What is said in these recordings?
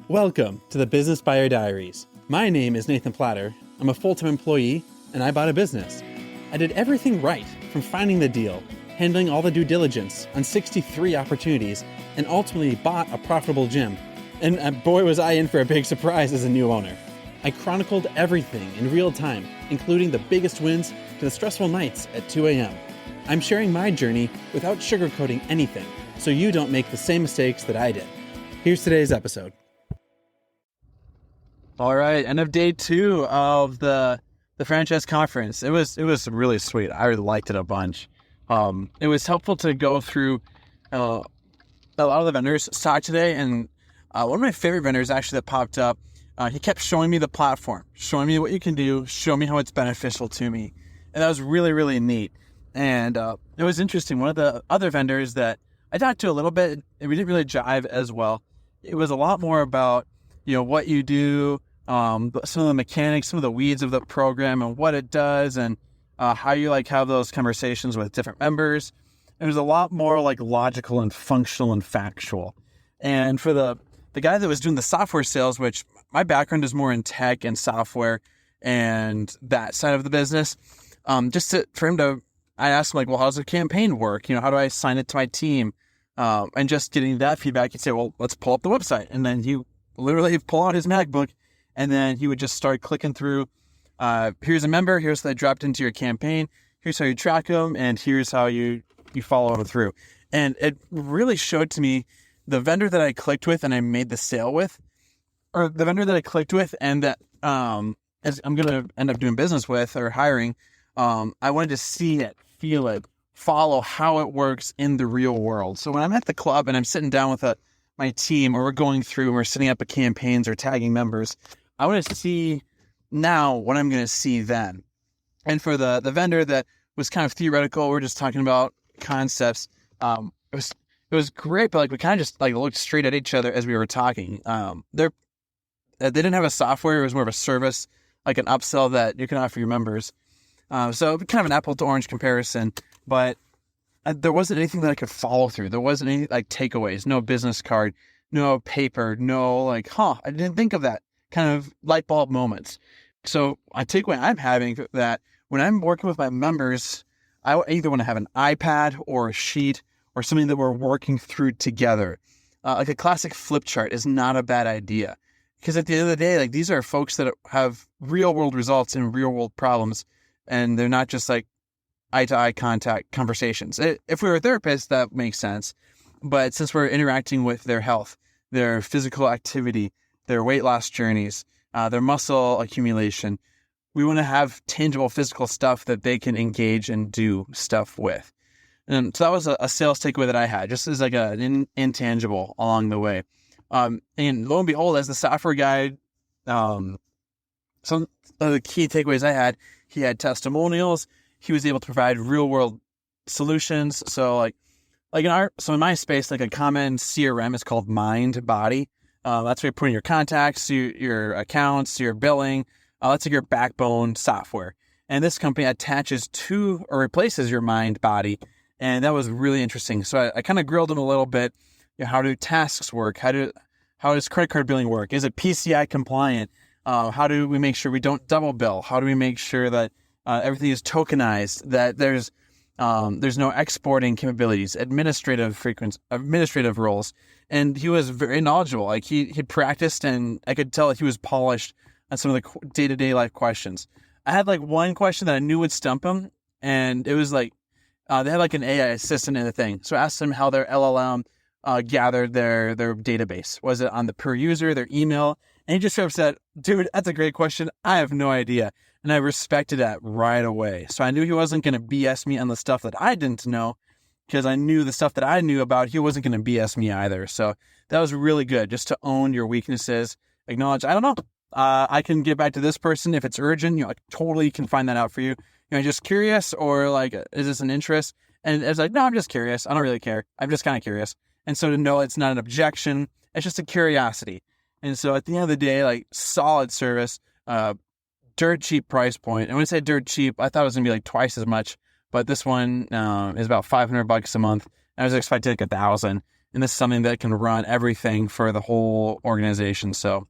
Welcome to the Business Buyer Diaries. My name is Nathan Platter. I'm a full-time employee, and I bought a business. I did everything right, from finding the deal, handling all the due diligence on 63 opportunities, and ultimately bought a profitable gym. And boy, was I in for a big surprise as a new owner. I chronicled everything in real time, including the biggest wins to the stressful nights at 2 a.m. I'm sharing my journey without sugarcoating anything, so you don't make the same mistakes that I did. Here's today's episode. All right, end of day 2 of the franchise conference. It was really sweet. I really liked it a bunch. It was helpful to go through a lot of the vendors saw it today, and one of my favorite vendors actually that popped up. He kept showing me the platform, showing me what you can do, show me how it's beneficial to me, and that was really, really neat. And it was interesting. One of the other vendors that I talked to a little bit, and we didn't really jive as well. It was a lot more about what you do, some of the mechanics, some of the weeds of the program and what it does, and how you have those conversations with different members. It was a lot more logical and functional and factual. And for the guy that was doing the software sales, which my background is more in tech and software and that side of the business, I asked him, well, how does a campaign work? How do I assign it to my team? And just getting that feedback, he'd say, well, let's pull up the website. And then he literally pull out his MacBook, and then he would just start clicking through. Here's a member. Here's how they dropped into your campaign. Here's how you track them. And here's how you follow them through. And it really showed to me the vendor that I clicked with and I made the sale with, or the vendor that I clicked with and that as I'm going to end up doing business with or hiring. I wanted to see it, feel it, follow how it works in the real world. So when I'm at the club and I'm sitting down with my team, or we're going through and we're setting up campaigns or tagging members, I want to see now what I'm going to see then. And for the vendor that was kind of theoretical, we're just talking about concepts. It was great, but we kind of just looked straight at each other as we were talking. They didn't have a software; it was more of a service, like an upsell that you can offer your members. So kind of an apple to orange comparison, but there wasn't anything that I could follow through. There wasn't any takeaways, no business card, no paper, no I didn't think of that kind of light bulb moments. So a takeaway I'm having that when I'm working with my members, I either want to have an iPad or a sheet or something that we're working through together. A classic flip chart is not a bad idea, because at the end of the day, these are folks that have real world results and real world problems, and they're not just eye-to-eye contact conversations. If we were therapists, that makes sense. But since we're interacting with their health, their physical activity, their weight loss journeys, their muscle accumulation, we want to have tangible physical stuff that they can engage and do stuff with. And so that was a sales takeaway that I had, just as an intangible along the way. And lo and behold, as the software guy, some of the key takeaways I had, he had testimonials. He was able to provide real world solutions. So in my space, a common CRM is called Mind Body. That's where you put in your contacts, your accounts, your billing. That's your backbone software. And this company attaches to or replaces your Mind Body. And that was really interesting. So I kind of grilled him a little bit. How do tasks work? How does credit card billing work? Is it PCI compliant? How do we make sure we don't double bill? How do we make sure that everything is tokenized, that there's no exporting capabilities, administrative roles? And he was very knowledgeable. He practiced, and I could tell that he was polished on some of the day-to-day life questions. I had one question that I knew would stump him, and it was they had an AI assistant in the thing. So I asked him how their LLM gathered their database. Was it on the per user, their email? And he just sort of said, dude, that's a great question. I have no idea. And I respected that right away. So I knew he wasn't going to BS me on the stuff that I didn't know, because I knew the stuff that I knew about, he wasn't going to BS me either. So that was really good, just to own your weaknesses, acknowledge, I don't know. I can get back to this person if it's urgent. I totally can find that out for you. Just curious, or is this an interest? And it's no, I'm just curious. I don't really care. I'm just kind of curious. And so to know it's not an objection, it's just a curiosity. And so at the end of the day, solid service, dirt cheap price point. And when I say dirt cheap, I thought it was going to be twice as much, but this one is about $500 a month. I was expecting $1,000. And this is something that can run everything for the whole organization. So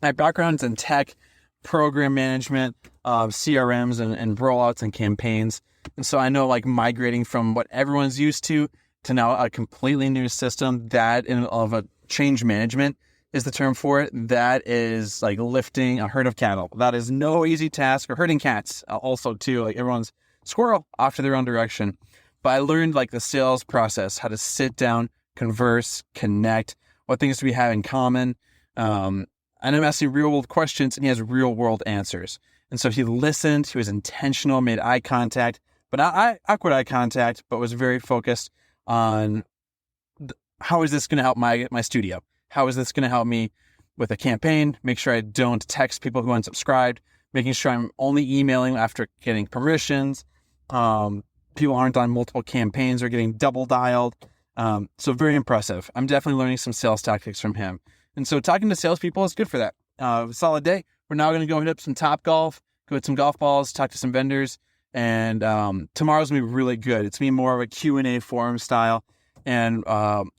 my background's in tech, program management, CRMs and rollouts and campaigns. And so I know like migrating from what everyone's used to now a completely new system that of a change management is the term for it. That is like lifting a herd of cattle. That is no easy task, or herding cats also too. Like everyone's squirrel off to their own direction. But I learned like the sales process, how to sit down, converse, connect, what things do we have in common. And I'm asking real world questions and he has real world answers. And so he listened, he was intentional, made eye contact, but not awkward eye contact, but was very focused on how is this going to help my studio? How is this going to help me with a campaign? Make sure I don't text people who unsubscribed, making sure I'm only emailing after getting permissions. People aren't on multiple campaigns or getting double dialed. So very impressive. I'm definitely learning some sales tactics from him. And so talking to salespeople is good for that. Solid day. We're now going to go hit up some Top Golf, go hit some golf balls, talk to some vendors. And tomorrow's going to be really good. It's going to be more of a Q&A forum style. And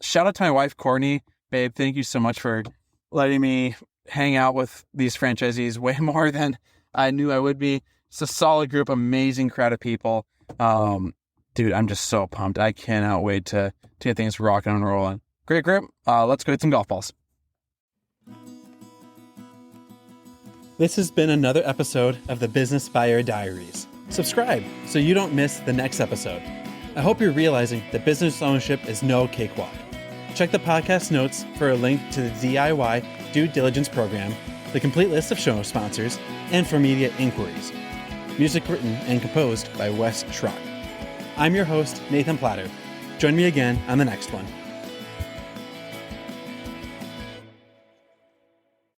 shout out to my wife, Courtney. Babe, thank you so much for letting me hang out with these franchisees way more than I knew I would be. It's a solid group, amazing crowd of people. Dude, I'm just so pumped. I cannot wait to get things rocking and rolling. Great group. Let's go hit some golf balls. This has been another episode of the Business Buyer Diaries. Subscribe so you don't miss the next episode. I hope you're realizing that business ownership is no cakewalk. Check the podcast notes for a link to the DIY due diligence program, the complete list of show sponsors, and for media inquiries. Music written and composed by Wes Schrock. I'm your host, Nathan Platter. Join me again on the next one.